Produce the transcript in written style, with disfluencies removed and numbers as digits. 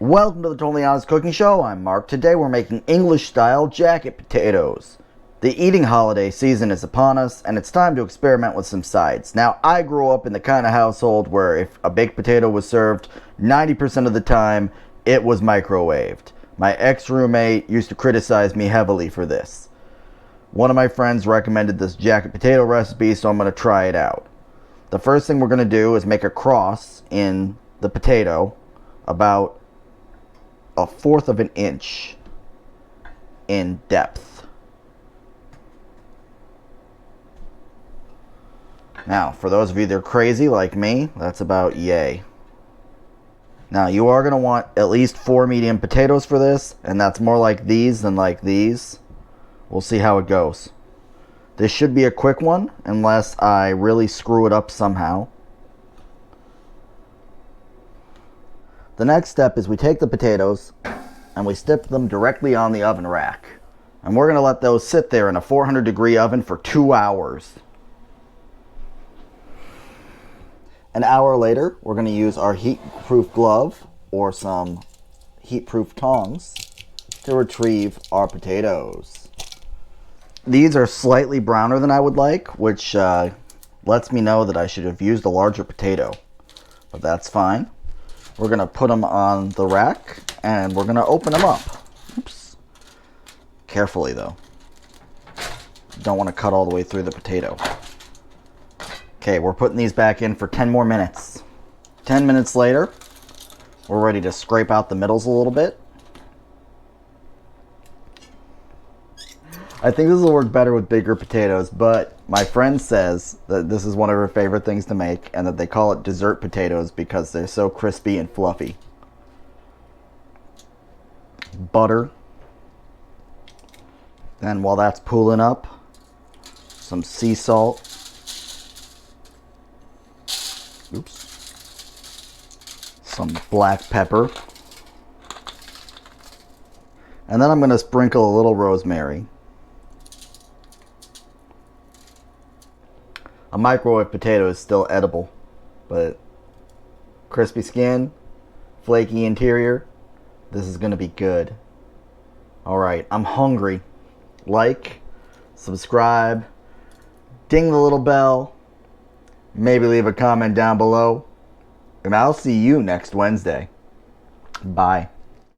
Welcome to the Totally Honest Cooking Show. I'm Mark. Today we're making English-style jacket potatoes. The eating holiday season is upon us, and it's time to experiment with some sides. Now, I grew up in the kind of household where if a baked potato was served, 90% of the time, it was microwaved. My ex-roommate used to criticize me heavily for this. One of my friends recommended this jacket potato recipe, so I'm going to try it out. The first thing we're going to do is make a cross in the potato about 1/4 of an inch in depth. Now, for those of you that are crazy like me, that's about yay. Now, you are going to want at least 4 medium potatoes for this, and that's more like these than like these. We'll see how it goes. This should be a quick one, unless I really screw it up somehow. The next step is we take the potatoes and we stick them directly on the oven rack. And we're going to let those sit there in a 400-degree oven for 2 hours. An hour later, we're going to use our heat-proof glove or some heat-proof tongs to retrieve our potatoes. These are slightly browner than I would like, which lets me know that I should have used a larger potato. But that's fine. We're going to put them on the rack, and we're going to open them up. Oops. Carefully, though. Don't want to cut all the way through the potato. Okay, we're putting these back in for 10 more minutes. 10 minutes later, we're ready to scrape out the middles a little bit. I think this will work better with bigger potatoes, but my friend says that this is one of her favorite things to make and that they call it dessert potatoes because they're so crispy and fluffy. Butter. Then while that's pooling up, some sea salt. Oops. Some black pepper. And then I'm going to sprinkle a little rosemary. A microwave potato is still edible, but crispy skin, flaky interior, this is going to be good. Alright, I'm hungry. Like, subscribe, ding the little bell, maybe leave a comment down below, and I'll see you next Wednesday. Bye.